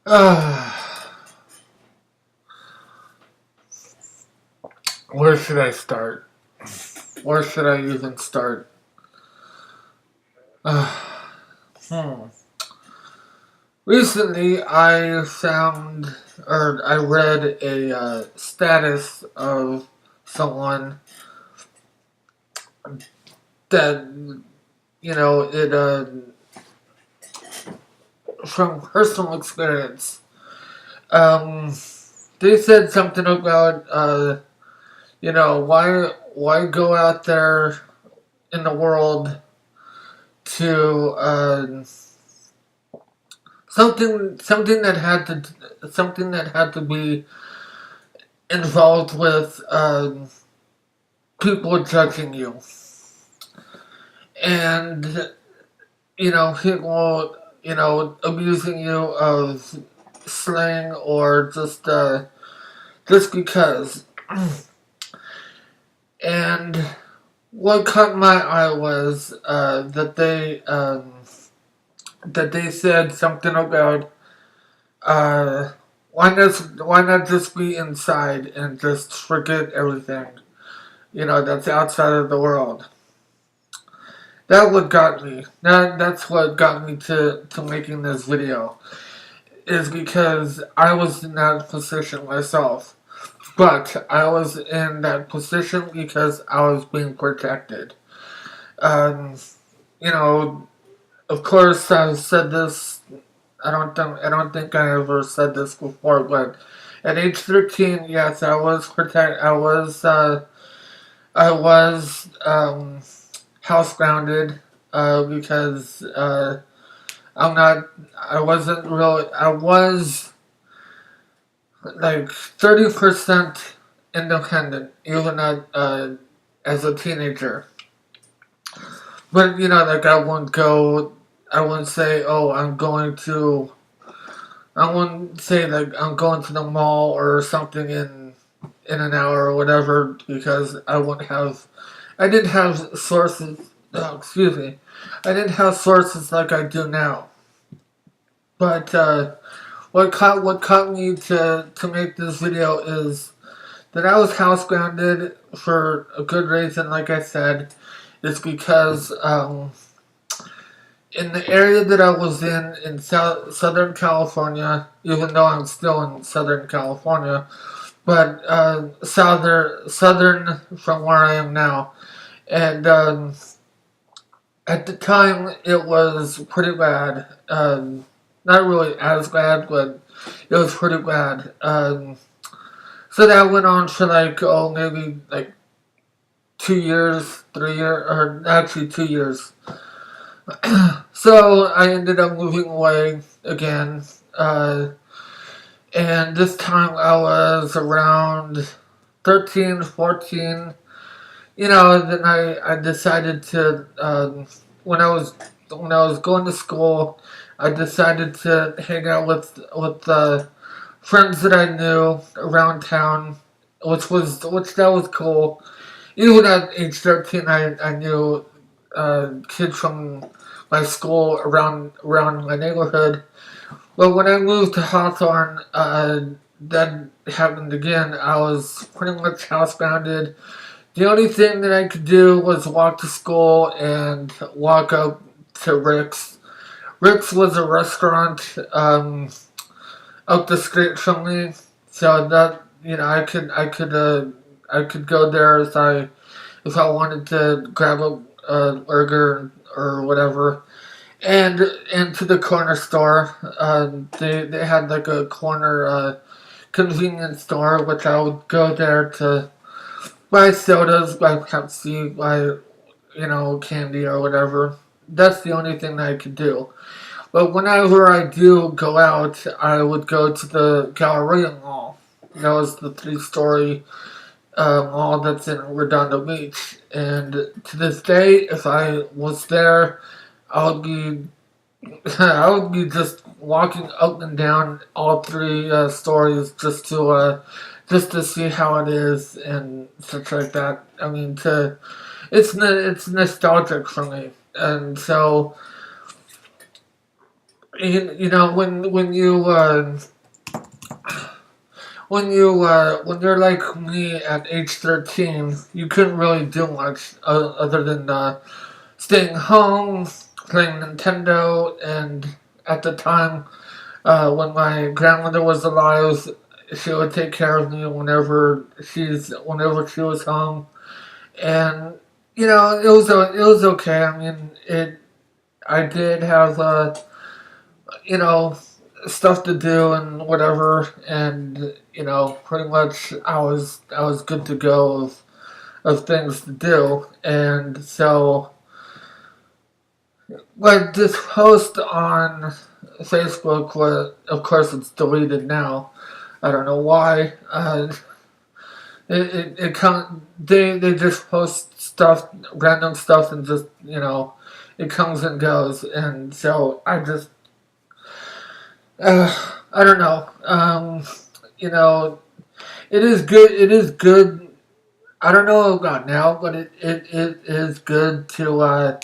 Uh, where should I start? Where should I even start? Uh, hmm. Recently, I found, or I read a status of someone that, it, from personal experience. Um, they said something about, why go out there in the world to, something that had to be involved with people judging you, and people abusing you of slang or just because. And what caught my eye was that they said something about uh, why not just be inside and just forget everything that's outside of the world. That's what got me to making this video, is because I was in that position myself. But I was in that position because I was being protected. Um, you know, of course I've said this. I don't think I ever said this before, but at age 13, yes, I was house grounded because I'm not. I wasn't really. I was like 30% independent, even as a teenager. But like I wouldn't say, oh, I wouldn't say like I'm going to the mall or something in an hour or whatever, because I didn't have sources. Oh, excuse me, I didn't have sources like I do now. But what caught me to make this video is that I was house grounded for a good reason. Like I said, it's because in the area that I was in Southern California, even though I'm still in Southern California, but southern from where I am now, and at the time it was pretty bad. Not really as bad, but it was pretty bad. So that went on for maybe like 2 years, 3 years, or actually 2 years. So I ended up moving away again, and this time I was around 13, 14. Then I decided to, when I was going to school, I decided to hang out with friends that I knew around town, which that was cool. Even at age 13, I knew kids from my school around my neighborhood. But when I moved to Hawthorne, that happened again. I was pretty much housebounded. The only thing that I could do was walk to school and walk up to Rick's. Rick's was a restaurant up the street from me, so that I could go there if I wanted to grab a burger or whatever. And to the corner store. They had like a corner convenience store, which I would go there to buy sodas, buy Pepsi, buy candy or whatever. That's the only thing that I could do. But whenever I do go out, I would go to the Galleria Mall. That was the three-story mall that's in Redondo Beach. And to this day, if I was there, I would be I would be just walking up and down all three stories just to see how it is and such like that. I mean, it's nostalgic for me, and so you know, when you're like me at age 13, you couldn't really do much other than staying home, playing Nintendo, and at the time, when my grandmother was alive, she would take care of me whenever she was home, and you know, it was okay. I mean, it I did have you know, stuff to do and whatever, and you know, pretty much I was good to go of things to do, and so but this post on Facebook, of course it's deleted now. I don't know why. It they just post stuff, random stuff, and just you know, it comes and goes, and so I don't know. You know, it is good. It is good. I don't know about now, but it is good to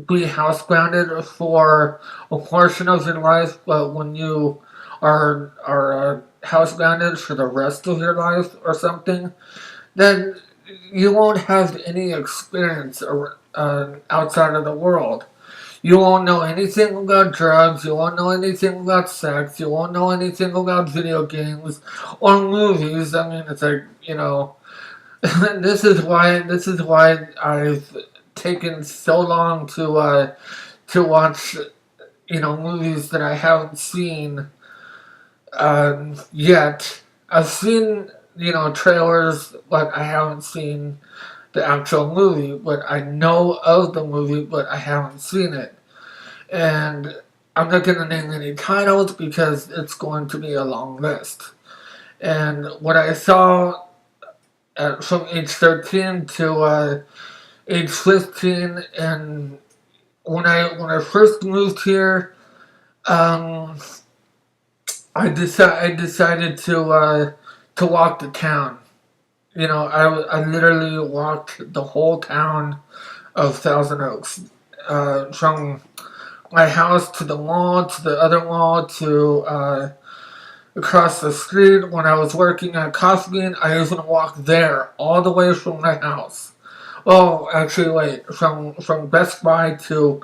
be housebounded for a portion of your life, but when you are housebounded for the rest of your life or something, then you won't have any experience outside of the world. You won't know anything about drugs. You won't know anything about sex. You won't know anything about video games or movies. I mean, it's like you know, this is why I've taken so long to watch you know movies that I haven't seen yet. I've seen you know trailers, but I haven't seen the actual movie. But I know of the movie, but I haven't seen it. And I'm not going to name any titles because it's going to be a long list. And what I saw from age 13 to age 15, and when I first moved here, um, I decided to walk the town. You know, I literally walked the whole town of Thousand Oaks, from my house to the mall to the other mall to across the street. When I was working at Coffee Bean, I used to walk there all the way from my house. Well, actually, wait, from Best Buy to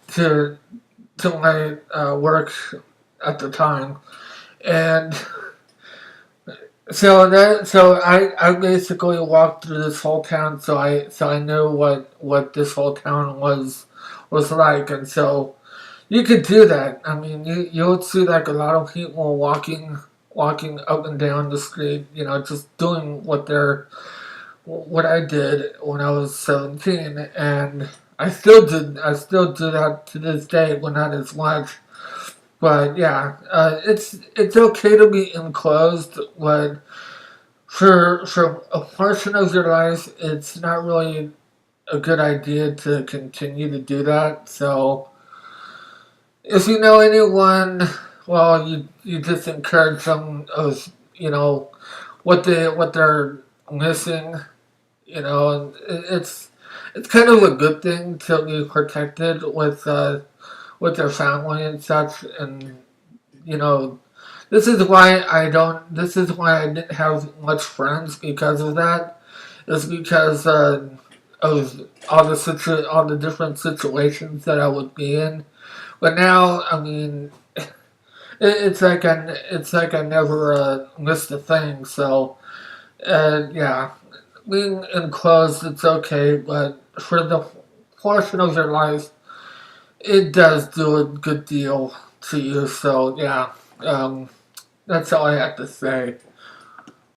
to my work at the time, and I basically walked through this whole town, so I knew what this whole town was like, and so you could do that. I mean, you would see like a lot of people walking up and down the street, you know, just doing what I did when I was 17, and I still do that to this day, but not as much. But yeah, it's okay to be enclosed, but for a portion of your life, it's not really a good idea to continue to do that. So if you know anyone, well, you just encourage them of you know what they're missing, you know, and it's kind of a good thing to be protected with their family and such, and you know, this is why I didn't have much friends because of that. Is because of all the different situations that I would be in. But now, I mean, it's like I never missed a thing. So, yeah, being enclosed, it's okay, but for the portion of your life, it does do a good deal to you. So, yeah, that's all I have to say.